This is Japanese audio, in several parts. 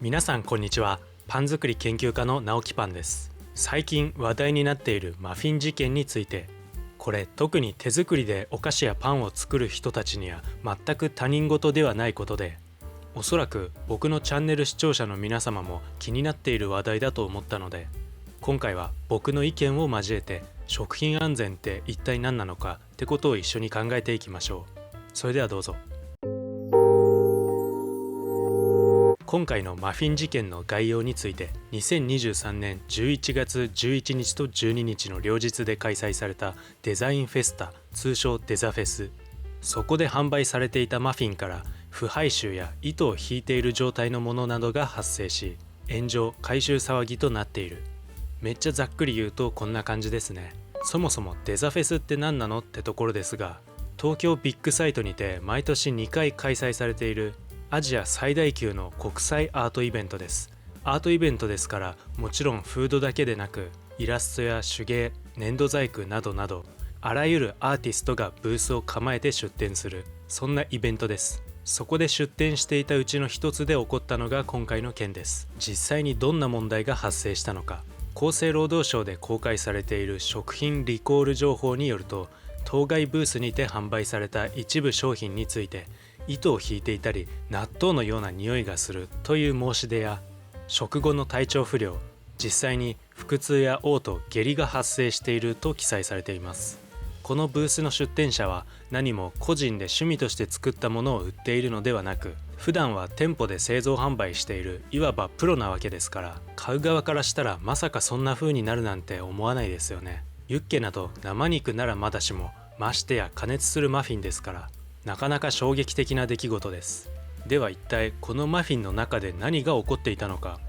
皆さんこんにちは。パン作り研究家の直樹パンです。最近話題になっているマフィン事件について、これ特に手作りでお菓子やパンを作る人たちには全く他人事ではないことで、おそらく僕のチャンネル視聴者の皆様も気になっている話題だと思ったので、今回は僕の意見を交えて食品安全って一体何なのかってことを一緒に考えていきましょう。それではどうぞ。今回のマフィン事件の概要について、2023年11月11日と12日の両日で開催されたデザインフェスタ、通称デザフェス。そこで販売されていたマフィンから腐敗臭や糸を引いている状態のものなどが発生し、炎上回収騒ぎとなっている。めっちゃざっくり言うとこんな感じですね。そもそもデザフェスって何なのってところですが、東京ビッグサイトにて毎年2回開催されているアジア最大級の国際アートイベントです。アートイベントですから、もちろんフードだけでなくイラストや手芸、粘土細工などなど、あらゆるアーティストがブースを構えて出展する、そんなイベントです。そこで出展していたうちの一つで起こったのが今回の件です。実際にどんな問題が発生したのか。厚生労働省で公開されている食品リコール情報によると、当該ブースにて販売された一部商品について、糸を引いていたり納豆のような匂いがするという申し出や、食後の体調不良、実際に腹痛や嘔吐、下痢が発生していると記載されています。このブースの出展者は何も個人で趣味として作ったものを売っているのではなく、普段は店舗で製造販売しているいわばプロなわけですから、買う側からしたらまさかそんな風になるなんて思わないですよね。ユッケなど生肉ならまだしも、ましてや加熱するマフィンですから、なかなか衝撃的な出来事です。では一体このマフィンの中で何が起こっていたのか。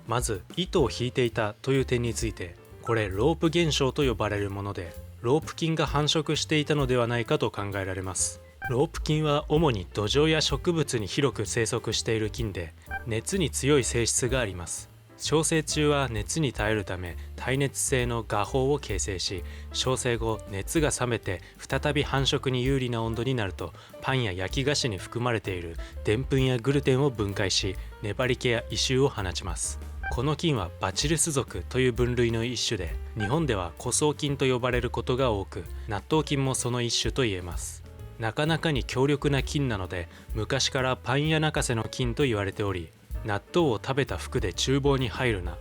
まず糸を引いていたという点について、これロープ現象と呼ばれるもので、ロープ菌が繁殖していたのではないかと考えられます。ロープ菌は主に土壌や植物に広く生息している菌で、熱に強い性質があります。焼成中は熱に耐えるため耐熱性の芽胞を形成し、焼成後熱が冷めて再び繁殖に有利な温度になると、パンや焼き菓子に含まれているでんぷんやグルテンを分解し、粘り気や異臭を放ちます。この菌はバチルス属という分類の一種で、日本では古草菌と呼ばれることが多く、納豆菌もその一種と言えます。なかなかに強力な菌なので、昔からパン屋泣かせの菌と言われており、納豆を食べた服で厨房に入るな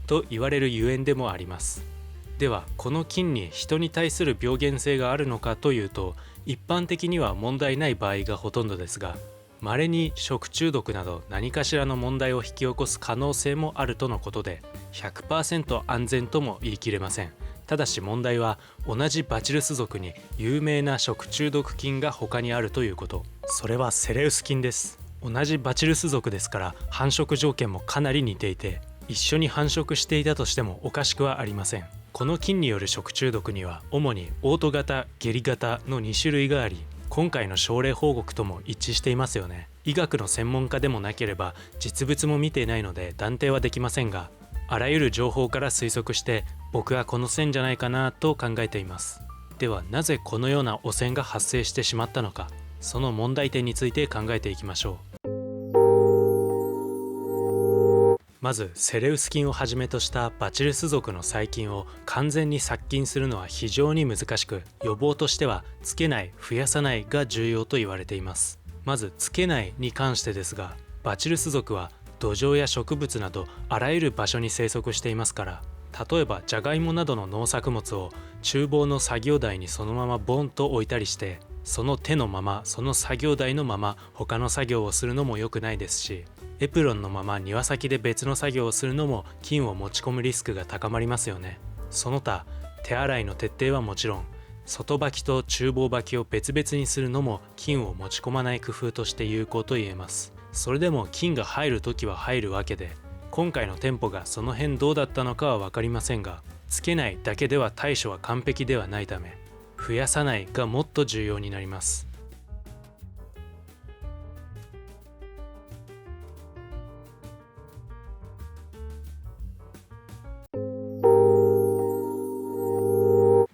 と言われるゆえんでもあります。ではこの菌に人に対する病原性があるのかというと、一般的には問題ない場合がほとんどですが、稀に食中毒など何かしらの問題を引き起こす可能性もあるとのことで、 100% 安全とも言い切れません。ただし問題は、同じバチルス属に有名な食中毒菌が他にあるということ。それはセレウス菌です。同じバチルス属ですから、繁殖条件もかなり似ていて、一緒に繁殖していたとしてもおかしくはありません。この菌による食中毒には主に嘔吐型、下痢型の2種類があり、今回の症例報告とも一致していますよね。医学の専門家でもなければ実物も見ていないので断定はできませんが、あらゆる情報から推測して僕はこの線じゃないかなと考えています。ではなぜこのような汚染が発生してしまったのか、その問題点について考えていきましょう。まずセレウス菌をはじめとしたバチルス属の細菌を完全に殺菌するのは非常に難しく、予防としてはつけない、増やさないが重要と言われています。まずつけないに関してですが、バチルス属は土壌や植物などあらゆる場所に生息していますから、例えばジャガイモなどの農作物を厨房の作業台にそのままボンと置いたりして、その手のまま、その作業台のまま他の作業をするのも良くないですし、エプロンのまま庭先で別の作業をするのも菌を持ち込むリスクが高まりますよね。その他手洗いの徹底はもちろん、外履きと厨房履きを別々にするのも菌を持ち込まない工夫として有効と言えます。それでも菌が入るときは入るわけで、今回の店舗がその辺どうだったのかは分かりませんが、つけないだけでは対処は完璧ではないため、増やさないがもっと重要になります。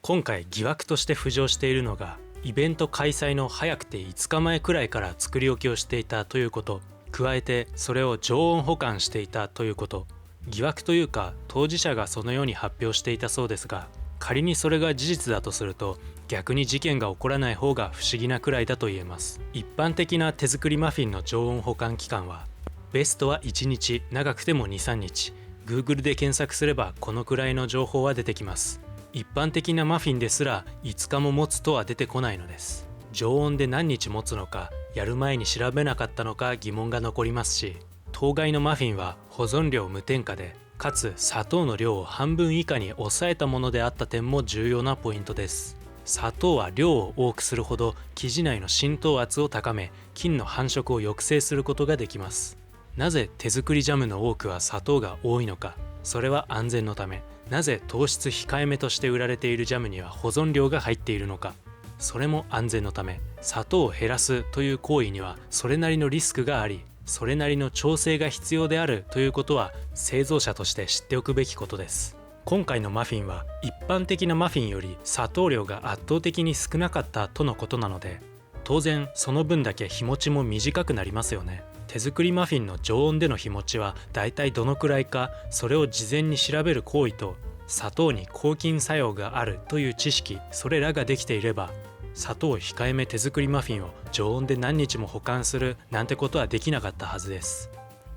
今回疑惑として浮上しているのが、イベント開催の早くて5日前くらいから作り置きをしていたということ、加えてそれを常温保管していたということ、疑惑というか当事者がそのように発表していたそうですが、仮にそれが事実だとすると逆に事件が起こらない方が不思議なくらいだと言えます。一般的な手作りマフィンの常温保管期間はベストは1日、長くても 2,3 日。 Google で検索すればこのくらいの情報は出てきます。一般的なマフィンですら5日も持つとは出てこないのです。常温で何日持つのか、やる前に調べなかったのか疑問が残りますし、当該のマフィンは保存量無添加で、かつ砂糖の量を半分以下に抑えたものであった点も重要なポイントです。砂糖は量を多くするほど生地内の浸透圧を高め、菌の繁殖を抑制することができます。なぜ手作りジャムの多くは砂糖が多いのか。それは安全のため。なぜ糖質控えめとして売られているジャムには保存量が入っているのか。それも安全のため。砂糖を減らすという行為にはそれなりのリスクがあり、それなりの調整が必要であるということは製造者として知っておくべきことです。今回のマフィンは一般的なマフィンより砂糖量が圧倒的に少なかったとのことなので、当然その分だけ日持ちも短くなりますよね。手作りマフィンの常温での日持ちはだいたいどのくらいか、それを事前に調べる行為と砂糖に抗菌作用があるという知識、それらができていれば、砂糖控えめ手作りマフィンを常温で何日も保管するなんてことはできなかったはずです。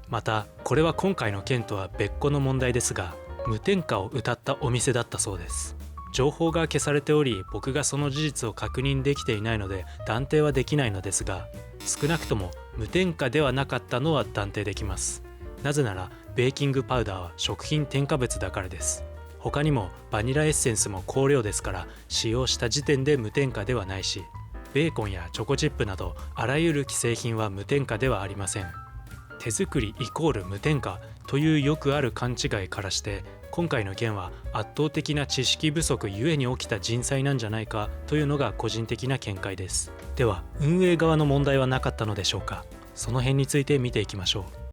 またこれは今回の件とは別個の問題ですが、無添加を謳ったお店だったそうです。情報が消されており、僕がその事実を確認できていないので断定はできないのですが、少なくとも無添加ではなかったのは断定できます。なぜならベーキングパウダーは食品添加物だからです。他にもバニラエッセンスも香料ですから、使用した時点で無添加ではないし、ベーコンやチョコチップなどあらゆる既製品は無添加ではありません。手作りイコール無添加というよくある勘違いからして、今回の件は圧倒的な知識不足ゆえに起きた人災なんじゃないかというのが個人的な見解です。では運営側の問題はなかったのでしょうか。その辺について見ていきましょう。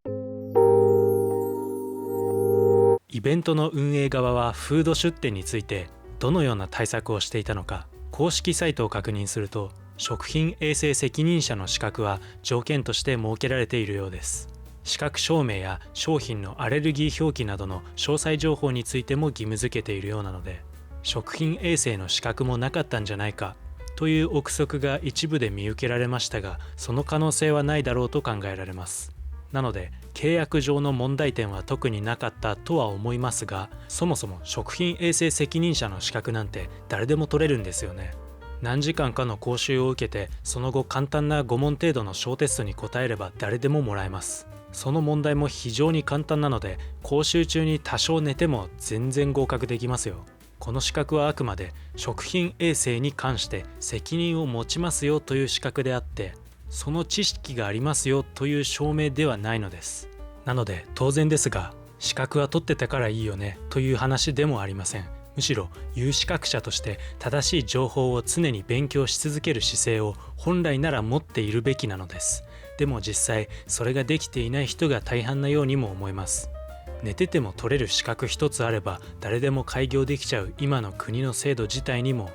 イベントの運営側はフード出店についてどのような対策をしていたのか。公式サイトを確認すると、食品衛生責任者の資格は条件として設けられているようです。資格証明や商品のアレルギー表記などの詳細情報についても義務付けているようなので、食品衛生の資格もなかったんじゃないかという憶測が一部で見受けられましたが、その可能性はないだろうと考えられます。なので契約上の問題点は特になかったとは思いますが、そもそも食品衛生責任者の資格なんて誰でも取れるんですよね。何時間かの講習を受けて、その後簡単な5問程度の小テストに答えれば誰でももらえます。その問題も非常に簡単なので、講習中に多少寝ても全然合格できますよ。この資格はあくまで食品衛生に関して責任を持ちますよという資格であって、その知識がありますよという証明ではないのです。なので当然ですが、資格は取ってたからいいよねという話でもありません。むしろ有資格者として正しい情報を常に勉強し続ける姿勢を本来なら持っているべきなのです。でも実際それができていない人が大半なようにも思えます。寝てても取れる資格一つあれば誰でも開業できちゃう今の国の制度自体にも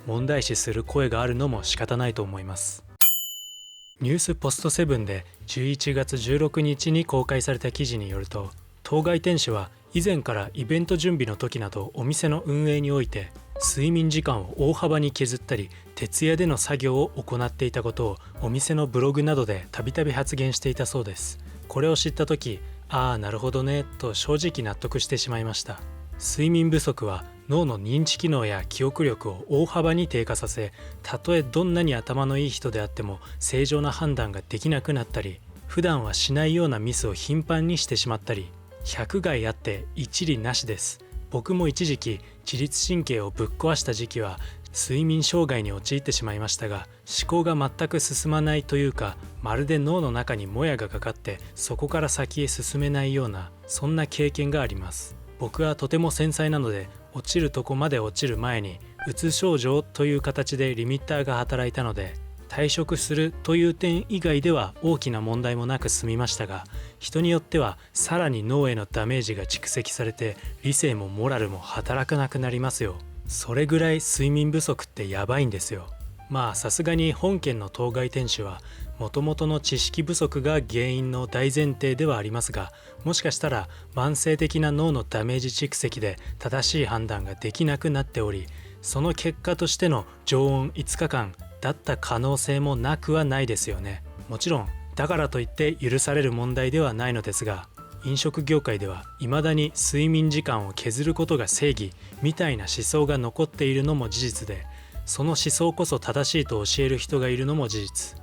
問題視する声があるのも仕方ないと思います。ニュースポストセブンで11月16日に公開された記事によると、当該店主は以前からイベント準備の時などお店の運営において睡眠時間を大幅に削ったり徹夜での作業を行っていたことをお店のブログなどでたびたび発言していたそうです。これを知った時、ああなるほどねと正直納得してしまいました。睡眠不足は脳の認知機能や記憶力を大幅に低下させ、たとえどんなに頭のいい人であっても正常な判断ができなくなったり、普段はしないようなミスを頻繁にしてしまったり、百害あって一利なしです。僕も一時期自律神経をぶっ壊した時期は睡眠障害に陥ってしまいましたが、思考が全く進まないというか、まるで脳の中にもやがかかってそこから先へ進めないような、そんな経験があります。僕はとても繊細なので、落ちるとこまで落ちる前にうつ症状という形でリミッターが働いたので、退職するという点以外では大きな問題もなく済みましたが、人によってはさらに脳へのダメージが蓄積されて理性もモラルも働かなくなりますよ。それぐらい睡眠不足ってやばいんですよ。まあさすがに本件の当該店主はもともとの知識不足が原因の大前提ではありますが、もしかしたら慢性的な脳のダメージ蓄積で正しい判断ができなくなっており、その結果としての常温5日間だった可能性もなくはないですよね。もちろんだからといって許される問題ではないのですが、飲食業界では未だに睡眠時間を削ることが正義みたいな思想が残っているのも事実で、その思想こそ正しいと教える人がいるのも事実。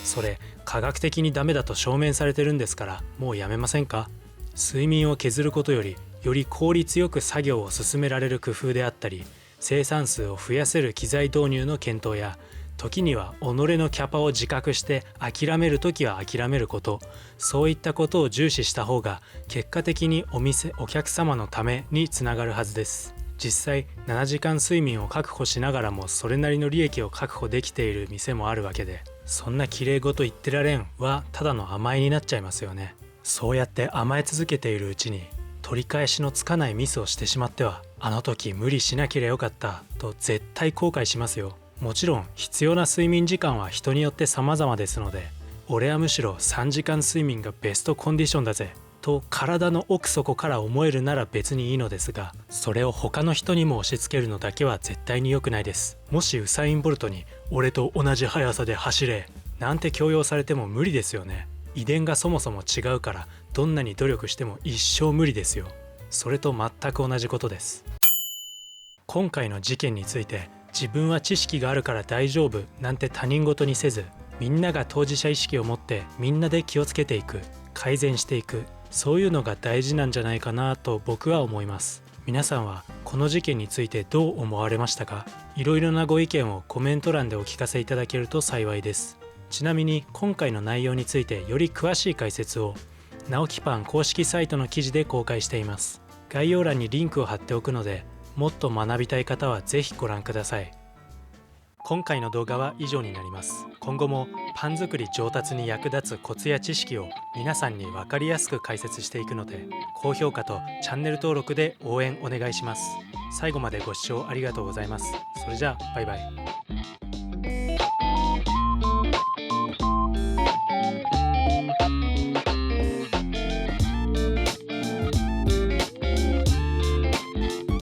それ科学的にダメだと証明されてるんですから、もうやめませんか？睡眠を削ることよりより効率よく作業を進められる工夫であったり、生産数を増やせる機材導入の検討や、時には己のキャパを自覚して諦める時は諦めること、そういったことを重視した方が結果的にお客様のためにつながるはずです。実際7時間睡眠を確保しながらもそれなりの利益を確保できている店もあるわけで、そんな綺麗事言ってられんはただの甘えになっちゃいますよね。そうやって甘え続けているうちに取り返しのつかないミスをしてしまっては、あの時無理しなければよかったと絶対後悔しますよ。もちろん必要な睡眠時間は人によって様々ですので、俺はむしろ3時間睡眠がベストコンディションだぜと体の奥底から思えるなら別にいいのですが、それを他の人にも押し付けるのだけは絶対に良くないです。もしウサイン・ボルトに俺と同じ速さで走れなんて強要されても無理ですよね。遺伝がそもそも違うから、どんなに努力しても一生無理ですよ。それと全く同じことです。今回の事件について、自分は知識があるから大丈夫なんて他人事にせず、みんなが当事者意識を持ってみんなで気をつけていく、改善していく、そういうのが大事なんじゃないかなと僕は思います。皆さんはこの事件についてどう思われましたか？いろいろなご意見をコメント欄でお聞かせいただけると幸いです。ちなみに今回の内容についてより詳しい解説を直木パン公式サイトの記事で公開しています。概要欄にリンクを貼っておくので、もっと学びたい方はぜひご覧ください。今回の動画は以上になります。今後もパン作り上達に役立つコツや知識を皆さんに分かりやすく解説していくので、高評価とチャンネル登録で応援お願いします。最後までご視聴ありがとうございます。それじゃあバイバイ。